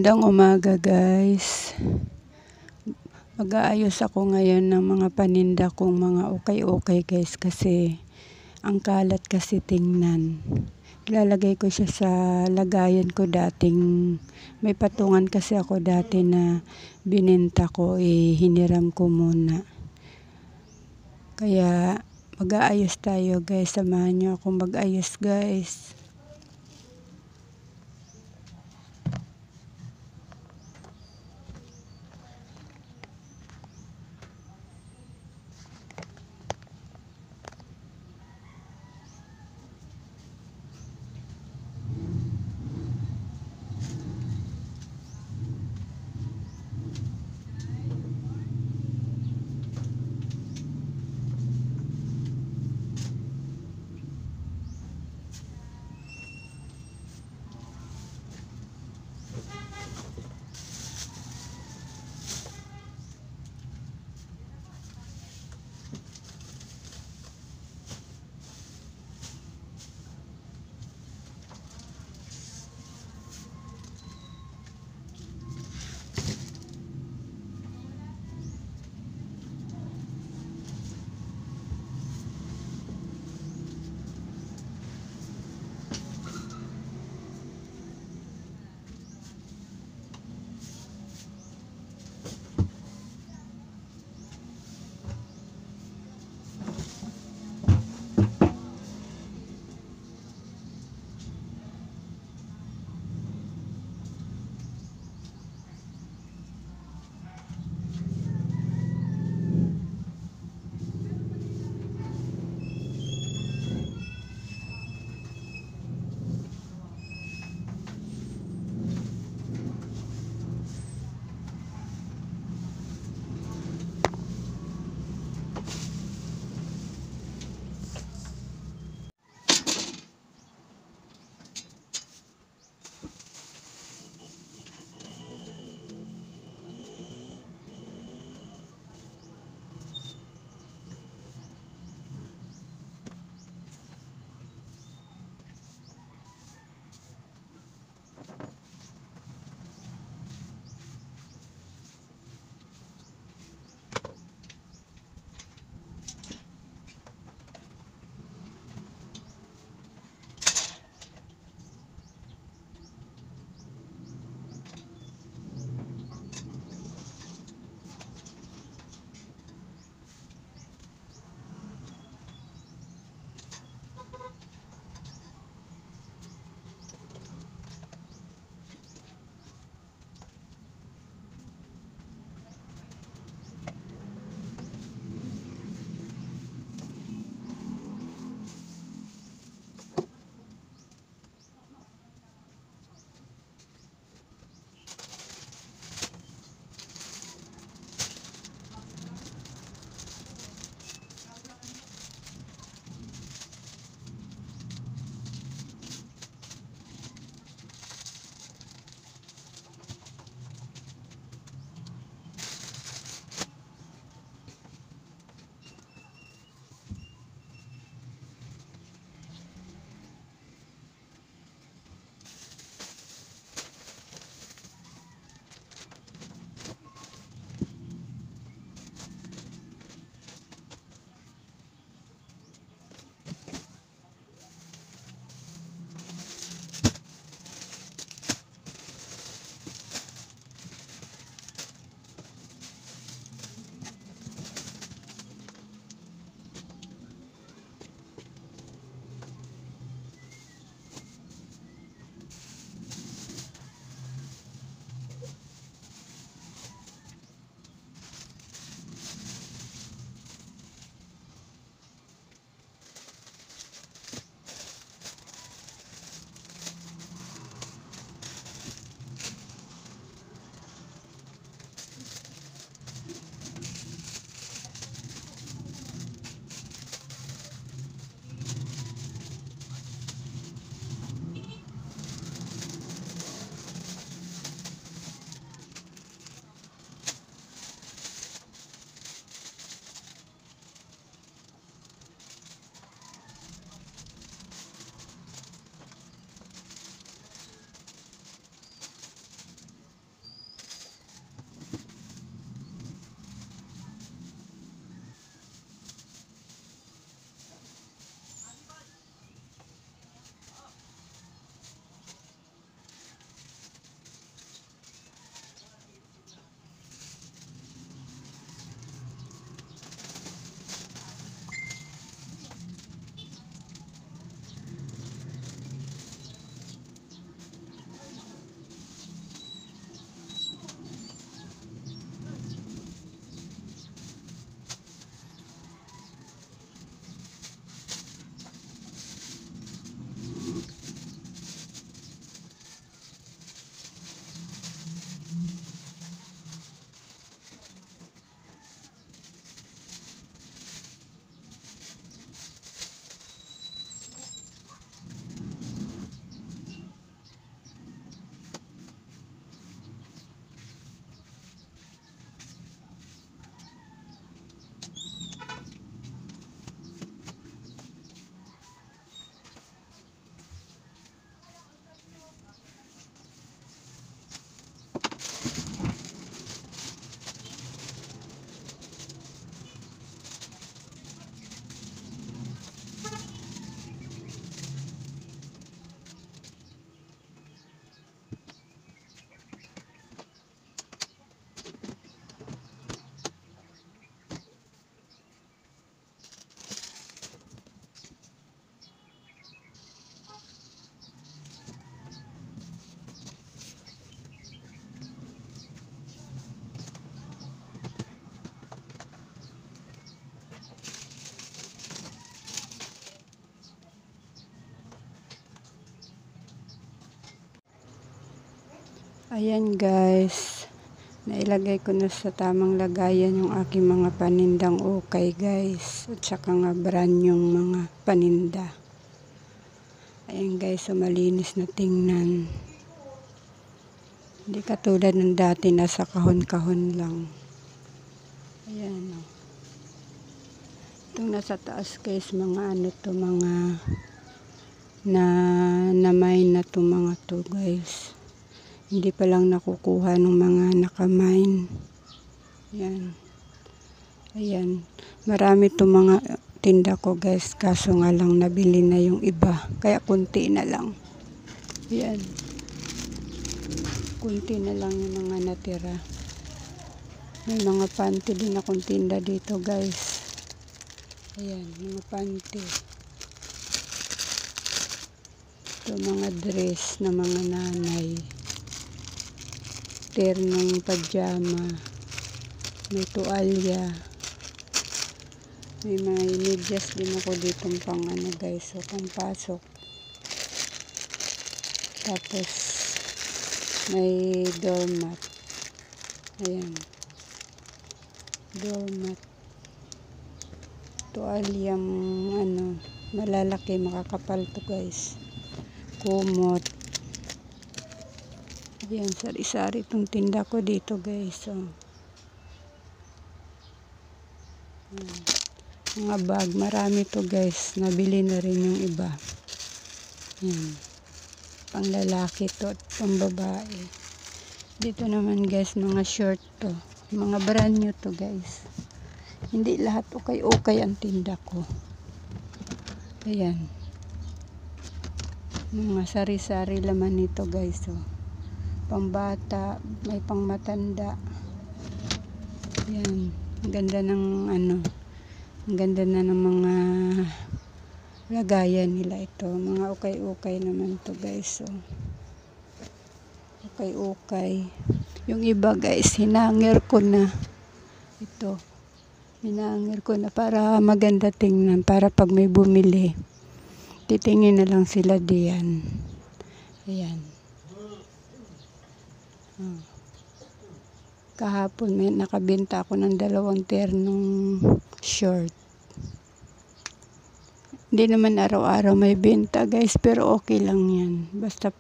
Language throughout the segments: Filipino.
Magandang umaga guys. Mag-aayos ako ngayon ng mga paninda kong mga okay guys kasi ang kalat kasi tingnan. Ilalagay ko siya sa lagayan ko dating may patungan kasi ako dati na bininta ko, hiniram ko muna. Kaya mag-aayos tayo guys, samahan niyo akong mag-ayos guys. Ayan guys, nailagay ko na sa tamang lagayan yung aking mga panindang ukay guys. At saka nga brand yung mga paninda. Ayan guys, so malinis na tingnan. Hindi katulad ng dati, nasa kahon-kahon lang. Ayan o. Itong nasa taas guys, mga ano to, mga na-mine na to mga to guys. Hindi pa lang nakukuha ng mga nakamine. Ayan. Ayan. Marami to mga tinda ko guys. Kaso nga lang nabili na yung iba. Kaya kunti na lang. Ayan. Kunti na lang yung mga natira. May mga panty din akong tinda dito guys. Ayan. Mga panty. Ito mga dress na mga nanay. Ternong pajama, may tuwalya, may medyas din ako ditong pang ano guys, so pang pasok. Tapos may doormat. Ayan, doormat, tuwalyang ano malalaki, makakapal to guys, kumot. Ayan, sari-sari itong tinda ko dito guys. So, mga bag, marami to guys. Nabili na rin yung iba. Ayan. Pang lalaki to at pang babae. Dito naman guys, mga short to. Mga brand new to guys. Hindi lahat ukay-ukay ang tinda ko. Ayan. Mga sari-sari laman nito guys. So, pambata, may pangmatanda. Yan, ang ganda ng ano, ang ganda na ng mga lagayan nila ito. Mga ukay-ukay naman to guys. So, ukay-ukay. Yung iba guys, hinangir ko na. Ito, hinangir ko na para maganda tingnan. Para pag may bumili, titingin na lang sila diyan. Ayan. Kahapon may nakabenta ako ng 2 ternong short. Hindi naman araw-araw may benta guys, pero okay lang yan. Basta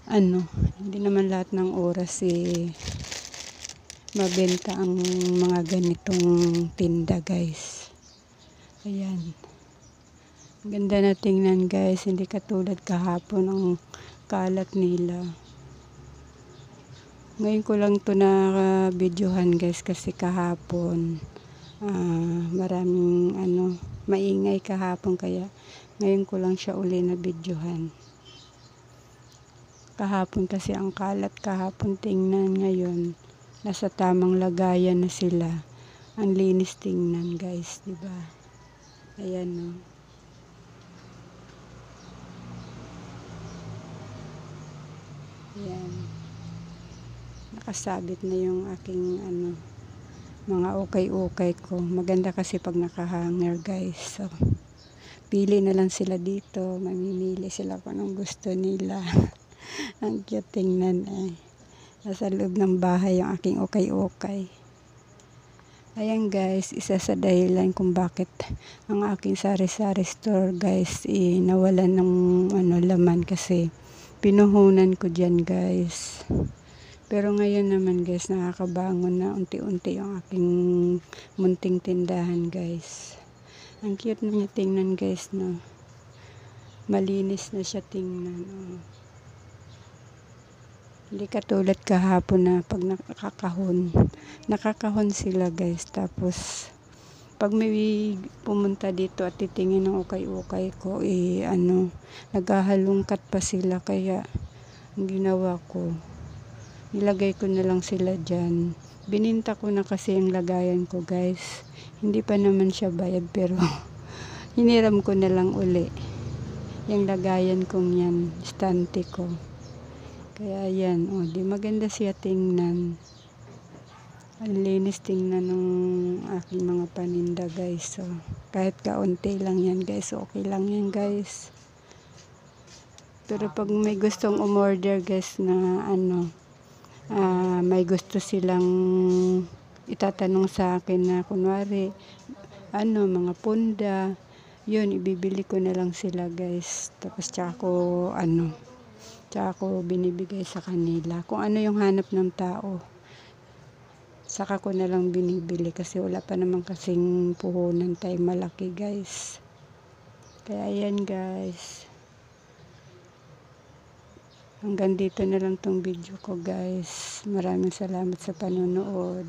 ano, hindi naman lahat ng oras mabenta ang mga ganitong tinda guys. Ayan. Ganda na tingnan guys, hindi katulad kahapon ang kalat nila. Ngayon ko lang to na videohan guys kasi kahapon maraming ano, maingay kahapon kaya ngayon ko lang siya uli na videohan. Kahapon kasi ang kalat kahapon, tingnan ngayon nasa tamang lagayan na sila. Ang linis tingnan guys, di ba? Ayan no. Ayan. Nakasabit na yung aking ano, mga ukay-ukay ko. Maganda kasi pag nakahanger guys. So, pili na lang sila dito. Mamimili sila kung anong gusto nila. Ang cute tingnan eh. Nasa loob ng bahay yung aking ukay-ukay. Ayan guys, isa sa dahilan kung bakit ang aking sari-sari store guys nawalan ng ano, laman kasi pinuhunan ko dyan guys. Pero ngayon naman guys, nakakabangon na unti-unti yung aking munting tindahan guys. Ang cute na niya tingnan guys, no? Malinis na siya tingnan. Oh. Hindi katulad kahapon na pag nakakahon sila guys. Tapos pag may pumunta dito at titingin ng ukay-ukay ko, ano, naghahalungkat pa sila. Kaya ang ginawa ko, nilagay ko na lang sila dyan. Bininta ko na kasi yung lagayan ko guys. Hindi pa naman siya bayad pero hiniram ko na lang uli. Yung lagayan kong yan, stante ko. Kaya yan, oh, di maganda siya tingnan. Ang linis tingnan ng aking mga paninda guys. So, kahit kaunti lang yan guys, okay lang yan guys. Pero pag may gustong umorder guys na ano, may gusto silang itatanong sa akin na kunwari, mga punda, yun, ibibili ko na lang sila guys. Tapos tsaka ko binibigay sa kanila. Kung ano yung hanap ng tao, saka ko na lang binibili kasi wala pa naman kasing puhunan tayo malaki guys. Kaya yan guys. Hanggang dito na lang tong video ko guys. Maraming salamat sa panonood.